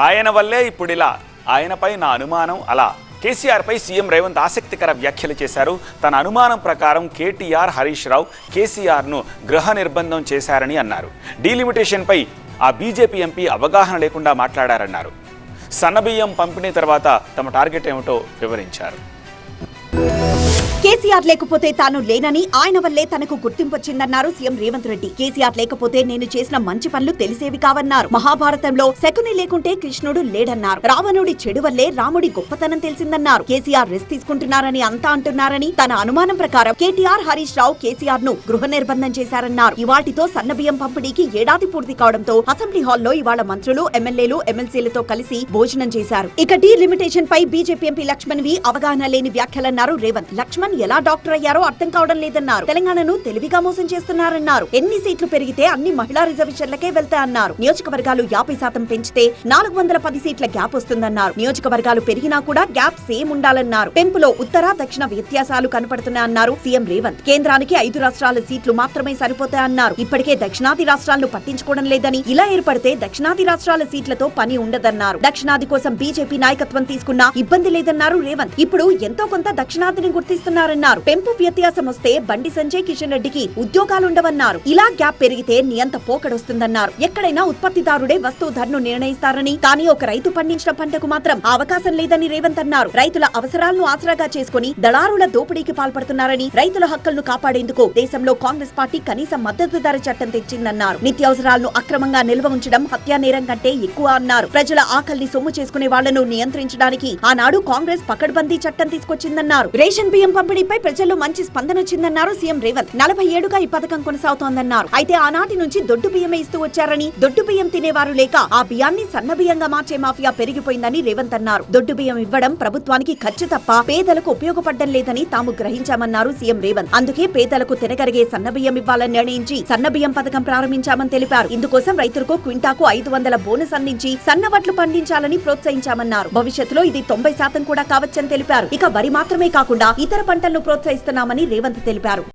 ఆయన వల్లే ఇప్పుడిలా, ఆయనపై నా అనుమానం అలా. కేసీఆర్పై సీఎం రేవంత్ ఆసక్తికర వ్యాఖ్యలు చేశారు. తన అనుమానం ప్రకారం కేటీఆర్, హరీష్ రావు కేసీఆర్ను గృహ నిర్బంధం చేశారని అన్నారు. డీలిమిటేషన్పై ఆ బీజేపీ ఎంపీ అవగాహన లేకుండా మాట్లాడారన్నారు. సన్నబియ్యం పంపిణీ తర్వాత తమ టార్గెట్ ఏమిటో వివరించారు. కేసీఆర్ లేకపోతే తాను లేనని, ఆయన వల్లే తనకు గుర్తింపు వచ్చిందన్నారు సీఎం రేవంత్ రెడ్డి. కేసీఆర్ లేకపోతే నేను చేసిన మంచి పనులు తెలిసేవి కావన్నారు. మహాభారతంలో శకుని లేకుంటే కృష్ణుడు లేడన్నారు. రావణుడి చెడు వల్లే రాముడి గొప్పతనం తెలిసిందన్నారు. కేసీఆర్ రెస్ట్ తీసుకుంటున్నారని అంతా అంటున్నారని, తన అనుమానం ప్రకారం కేటీఆర్, హరీష్ రావు కేసీఆర్ ను గృహ నిర్బంధం చేశారన్నారు. ఇవాటితో సన్నబియ్యం పంపిణీకి ఏడాది పూర్తి కావడంతో అసెంబ్లీ హాల్లో ఇవాళ మంత్రులు, ఎమ్మెల్యేలు, ఎమ్మెల్సీలతో కలిసి భోజనం చేశారు. ఇక డీ లిమిటేషన్ పై బీజేపీ ఎంపీ లక్ష్మణ్ వి అవగాహన లేని వ్యాఖ్యలన్నారు రేవంత్. లక్ష్మణ్ ఎలా డాక్టర్ అయ్యారో అర్థం కావడం లేదన్నారు. తెలంగాణను తెలివిగా మోసం చేస్తున్నారన్నారు. ఎన్ని సీట్లు పెరిగితే అన్ని మహిళా రిజర్వేషన్లకే వెళ్తాయన్నారు. నియోజకవర్గాలు 50% పెంచితే 410 సీట్ల గ్యాప్ వస్తుందన్నారు. నియోజకవర్గాలు పెరిగినా కూడా గ్యాప్ సేమ్ ఉండాలన్నారు. పెంపులో ఉత్తర, దక్షిణ వ్యత్యాసాలు కనపడుతున్నాయన్నారు సీఎం రేవంత్. కేంద్రానికి 5 రాష్ట్రాల సీట్లు మాత్రమే సరిపోతాయన్నారు. ఇప్పటికే దక్షిణాది రాష్ట్రాలను పట్టించుకోవడం లేదని, ఇలా ఏర్పడితే దక్షిణాది రాష్ట్రాల సీట్లతో పని ఉండదన్నారు. దక్షిణాది కోసం బీజేపీ నాయకత్వం తీసుకున్నా ఇబ్బంది లేదన్నారు రేవంత్. ఇప్పుడు ఎంతో కొంత దక్షిణాదిని గుర్తిస్తున్నారన్నారు. పెంపు వ్యత్యాసం వస్తే బండి సంజయ్, కిషన్ రెడ్డికి ఉద్యోగాలుండవన్నారు. ఇలా గ్యాప్ పెరిగితే నియంత పోకడొస్తుందన్నారు. ఎక్కడైనా ఉత్పత్తిదారుడే వస్తువు ధరను నిర్ణయిస్తారని, కానీ ఒక రైతు పండించిన పంటకు మాత్రం అవకాశం లేదని రేవంత్ అన్నారు. రైతుల అవసరాలను ఆసరాగా చేసుకుని దళారుల దోపిడీకి పాల్పడుతున్నారని, రైతుల హక్కులను కాపాడేందుకు దేశంలో కాంగ్రెస్ పార్టీ కనీస మద్దతు ధర చట్టం తెచ్చిందన్నారు. నిత్యావసరాలను అక్రమంగా నిల్వ ఉంచడం హత్యా నేరం కంటే ఎక్కువ అన్నారు. ప్రజల ఆకలిని సొమ్ము చేసుకునే వాళ్లను నియంత్రించడానికి ఆనాడు కాంగ్రెస్ పకడ్బందీ చట్టం తీసుకొచ్చిందన్నారు. రేషన్ బియ్యం పంపిణీపై ప్రజల్లో మంచి స్పందన వచ్చిందన్నారు సీఎం రేవంత్. 40 ఏళ్లుగా ఈ పథకం కొనసాగుతోందన్నారు. అయితే ఆనాటి నుంచి దొడ్డు బియ్యమే ఇస్తూ వచ్చారని, దొడ్డు బియ్యం తినేవారు లేక ఆ బియ్యాన్ని సన్న బియ్యంగా మార్చే మాఫియా పెరిగిపోయిందని రేవంత్ అన్నారు. దొడ్డు బియ్యం ఇవ్వడం ప్రభుత్వానికి ఖర్చు తప్ప పేదలకు ఉపయోగపడడం లేదని తాము గ్రహించామన్నారు సీఎం రేవంత్. అందుకే పేదలకు తినగలిగే సన్న బియ్యం ఇవ్వాలని నిర్ణయించి సన్న బియ్యం పథకం ప్రారంభించామని తెలిపారు. ఇందుకోసం రైతులకు క్వింటాకు 500 బోనస్ అందించి సన్న వడ్లు పండించాలని ప్రోత్సహించామన్నారు. భవిష్యత్తులో ఇది 90% కూడా కావచ్చని తెలిపారు. ఇక వరి మాత్రమే కాకుండా ఇతర పంటలను ప్రోత్సహిస్తున్నామని రేవంత్ తెలిపారు.